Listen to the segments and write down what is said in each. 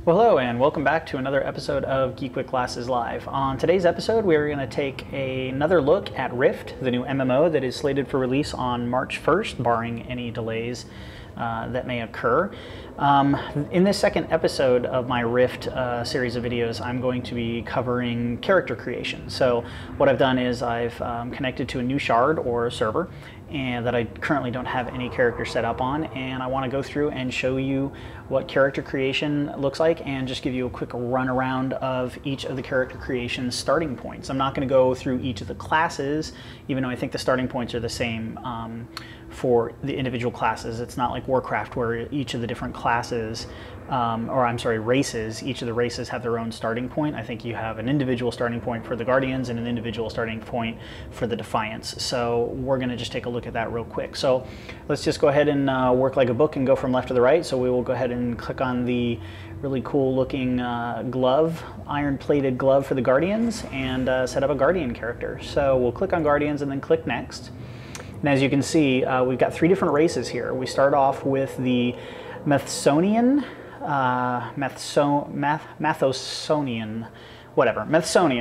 Well, hello and welcome back to another episode of Geek with Glasses Live. On today's episode, we're going to take another look at Rift, the new MMO that is slated for release on March 1st, barring any delays that may occur. In this second episode of my Rift series of videos, I'm going to be covering character creation. So what I've done is I've connected to a new shard or server and that I currently don't have any character set up on, and I want to go through and show you what character creation looks like and just give you a quick run around of each of the character creation starting points. I'm not going to go through each of the classes, even though I think the starting points are the same for the individual classes. It's not like Warcraft where each of the different classes, races, each of the races have their own starting point. I think you have an individual starting point for the Guardians and an individual starting point for the Defiants. So we're going to just take a look at that real quick. So let's just go ahead and work like a book and go from left to the right. So we will go ahead and click on the really cool looking glove, iron plated glove for the Guardians, and set up a Guardian character. So we'll click on Guardians and then click next. And as you can see, we've got three different races here. We start off with the Methsonian, Methsonian,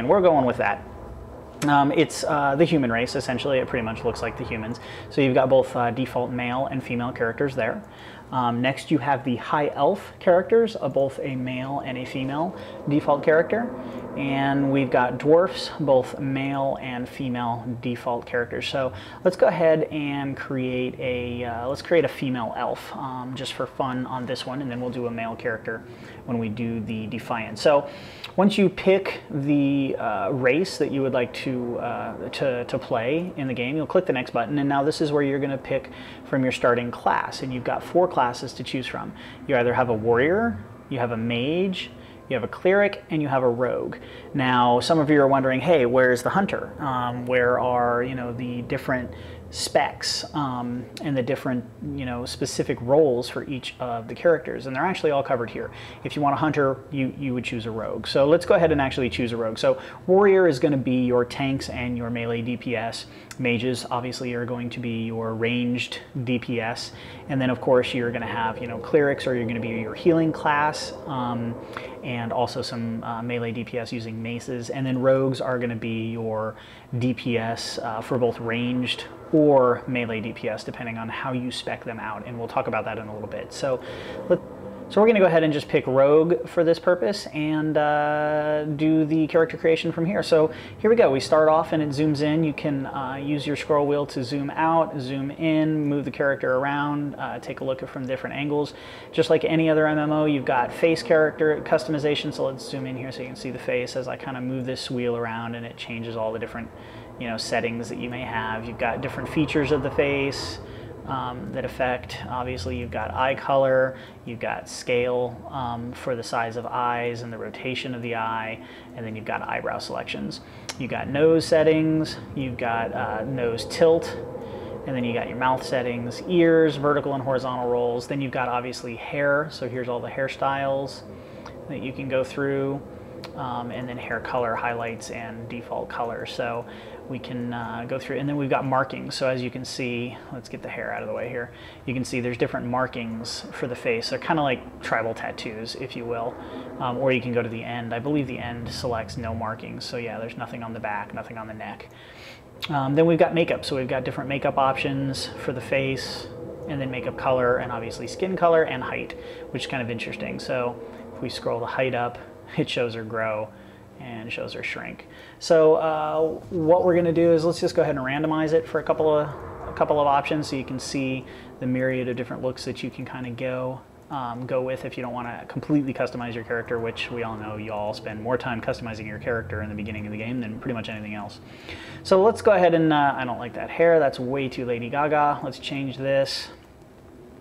we're going with that. It's the human race, essentially. It pretty much looks like the humans. So you've got both default male and female characters there. Next you have the High Elf characters, both a male and a female default character. And we've got dwarfs, both male and female default characters. So let's go ahead and create a female elf just for fun on this one, and then we'll do a male character when we do the Defiant. So once you pick the race that you would like to play in the game, you'll click the next button, and now this is where you're going to pick from your starting class, and you've got four classes to choose from. You either have a warrior, you have a mage, you have a cleric, and you have a rogue. Now, some of you are wondering, hey, where's the hunter? Where are, the different specs and the different, specific roles for each of the characters? And they're actually all covered here. If you want a hunter, you would choose a rogue. So let's go ahead and actually choose a rogue. So warrior is going to be your tanks and your melee DPS. Mages, obviously, are going to be your ranged DPS. And then, of course, you're going to have, clerics, or you're going to be your healing class, and also some melee DPS using maces. And then rogues are going to be your DPS for both ranged or melee DPS, depending on how you spec them out. And we'll talk about that in a little bit. So we're going to go ahead and just pick rogue for this purpose and do the character creation from here. So here we go. We start off and it zooms in. You can use your scroll wheel to zoom out, zoom in, move the character around, take a look at from different angles. Just like any other MMO, you've got face character customization. So let's zoom in here so you can see the face as I kind of move this wheel around, and it changes all the different settings that you may have. You've got different features of the face that affect, obviously you've got eye color, you've got scale for the size of eyes and the rotation of the eye, and then you've got eyebrow selections. You've got nose settings, you've got nose tilt, and then you got your mouth settings, ears, vertical and horizontal rolls. Then you've got obviously hair, so here's all the hairstyles that you can go through, and then hair color, highlights, and default color. So we can go through, and then we've got markings. So as you can see, let's get the hair out of the way here. You can see there's different markings for the face. They're kind of like tribal tattoos, if you will. Or you can go to the end. I believe the end selects no markings. So yeah, there's nothing on the back, nothing on the neck. Then we've got makeup. So we've got different makeup options for the face, and then makeup color, and obviously skin color and height, which is kind of interesting. So if we scroll the height up, it shows her grow and shows her shrink. So what we're going to do is let's just go ahead and randomize it for a couple of options, so you can see the myriad of different looks that you can kind of go with if you don't want to completely customize your character, which we all know you all spend more time customizing your character in the beginning of the game than pretty much anything else. So let's go ahead and I don't like that hair. That's way too Lady Gaga. Let's change this.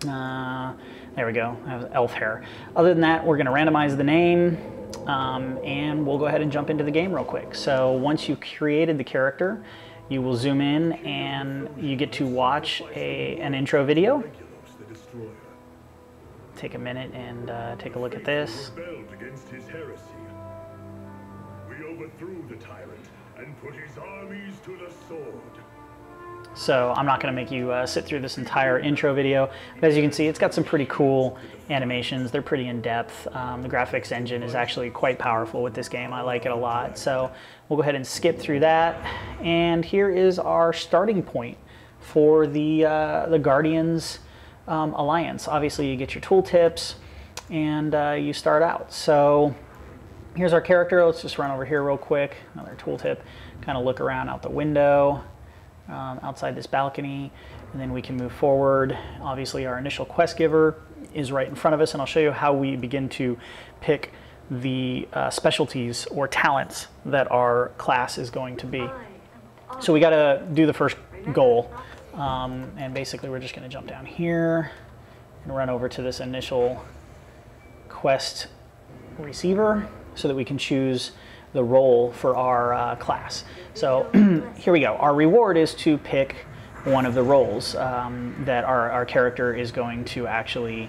There we go. I have elf hair. Other than that, we're going to randomize the name. And we'll go ahead and jump into the game real quick. So once you've created the character, you will zoom in and you get to watch an intro video. Take a minute and take a look at this. We overthrew the tyrant and put his armies to the sword. So I'm not going to make you sit through this entire intro video. But as you can see, it's got some pretty cool animations. They're pretty in-depth. The graphics engine is actually quite powerful with this game. I like it a lot. So we'll go ahead and skip through that. And here is our starting point for the Guardians Alliance. Obviously, you get your tooltips and you start out. So here's our character. Let's just run over here real quick. Another tooltip. Kind of look around out the window. Outside this balcony, and then we can move forward. Obviously our initial quest giver is right in front of us, and I'll show you how we begin to pick the specialties or talents that our class is going to be. So we got to do the first goal, and basically we're just going to jump down here and run over to this initial quest receiver so that we can choose the role for our class. So here we go. Our reward is to pick one of the roles that our character is going to actually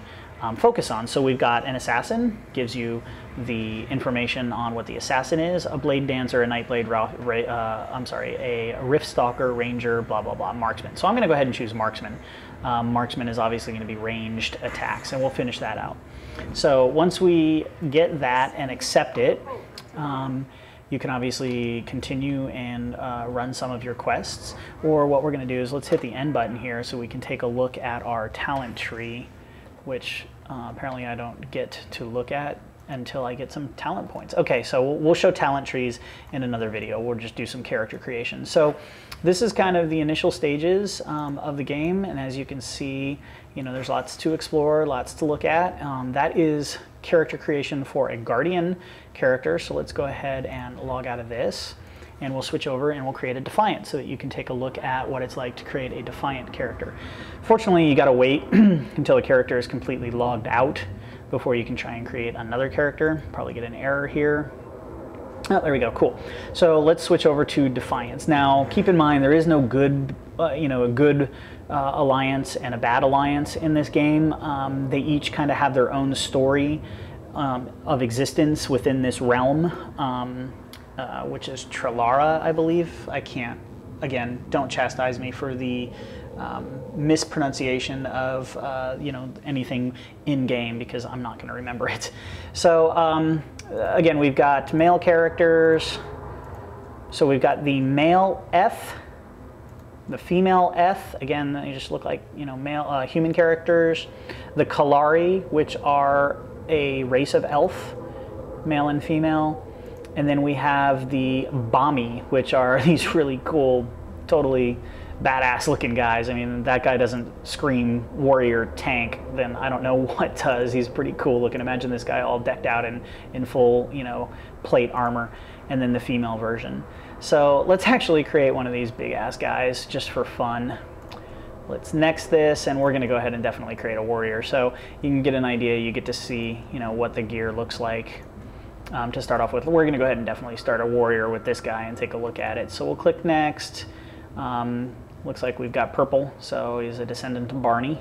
focus on. So we've got an assassin, gives you the information on what the assassin is, a blade dancer, a nightblade, a rift stalker, ranger, blah, blah, blah, marksman. So I'm gonna go ahead and choose marksman. Marksman is obviously gonna be ranged attacks, and we'll finish that out. So once we get that and accept it, you can obviously continue and run some of your quests, or what we're going to do is let's hit the end button here so we can take a look at our talent tree, which apparently I don't get to look at until I get some talent points. Okay, so we'll show talent trees in another video. We'll just do some character creation. So this is kind of the initial stages of the game, and as you can see, you know, there's lots to explore, lots to look at. That is character creation for a Guardian character. So let's go ahead and log out of this, and we'll switch over and we'll create a Defiant so that you can take a look at what it's like to create a Defiant character. Fortunately, you got to wait until the character is completely logged out before you can try and create another character. Probably get an error here. Oh, there we go, cool. So let's switch over to Defiance. Now, keep in mind, there is no good, a good alliance and a bad alliance in this game. They each kind of have their own story of existence within this realm, which is Trilara, I believe. I can't, again, don't chastise me for the mispronunciation of anything in game, because I'm not going to remember it. So again, we've got male characters. So we've got the male F, the female F. Again, they just look like male human characters. The Kalari, which are a race of elf, male and female. And then we have the Bami, which are these really cool, totally badass looking guys. I mean, that guy doesn't scream warrior tank, then I don't know what does. He's pretty cool looking. Imagine this guy all decked out in full, plate armor. And then the female version. So let's actually create one of these big ass guys just for fun. Let's next this, and we're gonna go ahead and definitely create a warrior. So you can get an idea, you get to see, what the gear looks like. To start off with, we're gonna go ahead and definitely start a warrior with this guy and take a look at it. So we'll click next. Looks like we've got purple, so he's a descendant of Barney.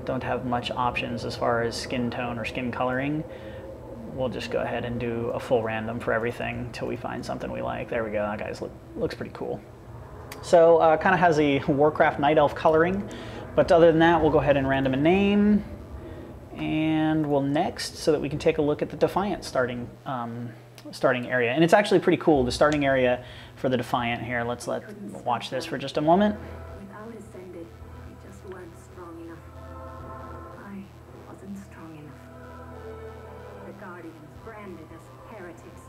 Don't have much options as far as skin tone or skin coloring. We'll just go ahead and do a full random for everything until we find something we like. There we go, that guy's looks pretty cool. So kind of has a Warcraft Night Elf coloring, but other than that, we'll go ahead and random a name, and we'll next so that we can take a look at the Defiant starting area. And it's actually pretty cool, the starting area for the Defiant here. Let's watch this for just a moment. Without ascended, we just weren't strong enough. I wasn't strong enough. The Guardians branded us heretics,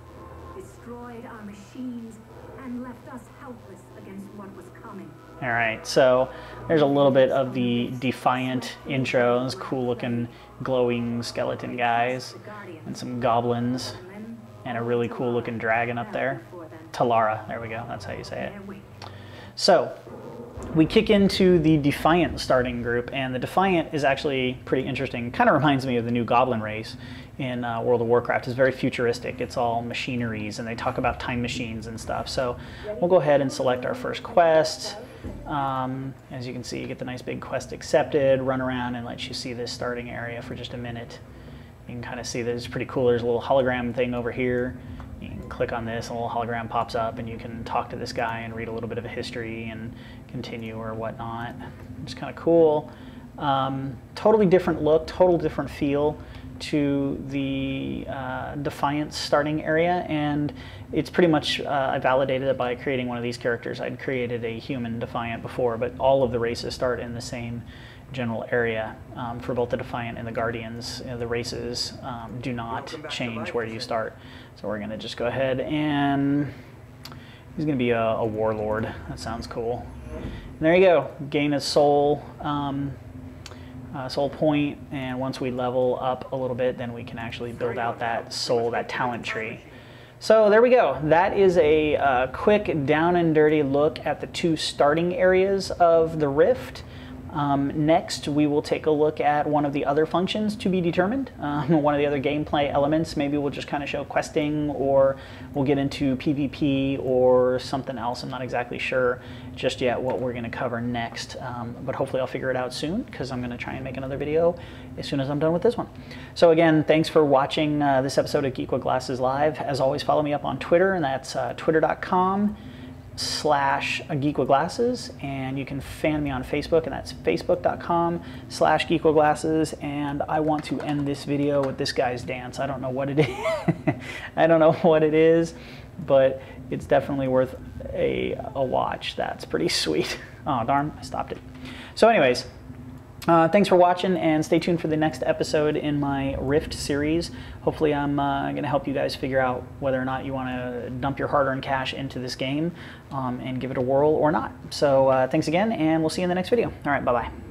destroyed our machines, and left us helpless against what was coming. All right, so there's a little bit of the Defiant intro. Those cool looking glowing skeleton guys and some goblins and a really cool looking dragon up there. Talara, there we go, that's how you say it. So we kick into the Defiant starting group, and the Defiant is actually pretty interesting. Kind of reminds me of the new Goblin race in World of Warcraft. It's very futuristic. It's all machineries, and they talk about time machines and stuff. So we'll go ahead and select our first quest. As you can see, you get the nice big quest accepted, run around and let you see this starting area for just a minute. You can kind of see that it's pretty cool. There's a little hologram thing over here. You can click on this, and a little hologram pops up, and you can talk to this guy and read a little bit of a history and continue or whatnot. It's kind of cool. Totally different look, total different feel to the Defiant starting area, and it's pretty much, I validated it by creating one of these characters. I'd created a human Defiant before, but all of the races start in the same general area for both the Defiant and the Guardians. The races do not change where you start. So we're going to just go ahead, and he's going to be a warlord. That sounds cool. And there you go. Gain a soul. Soul point, and once we level up a little bit, then we can actually build out that soul, that talent tree. So there we go. That is a quick down and dirty look at the 2 starting areas of the Rift. Next, we will take a look at one of the other functions to be determined, one of the other gameplay elements. Maybe we'll just kind of show questing, or we'll get into PvP or something else. I'm not exactly sure just yet what we're going to cover next, but hopefully I'll figure it out soon, because I'm going to try and make another video as soon as I'm done with this one. So again, thanks for watching this episode of Geek with Glasses Live. As always, follow me up on Twitter, and that's twitter.com/geekwithglasses, and you can fan me on Facebook, and that's facebook.com/geekwithglasses. And I want to end this video with this guy's dance. I don't know what it is. I don't know what it is, but it's definitely worth a watch. That's pretty sweet. Oh darn, I stopped it. So anyways, thanks for watching, and stay tuned for the next episode in my Rift series. Hopefully I'm going to help you guys figure out whether or not you want to dump your hard-earned cash into this game and give it a whirl or not. So thanks again, and we'll see you in the next video. All right, bye-bye.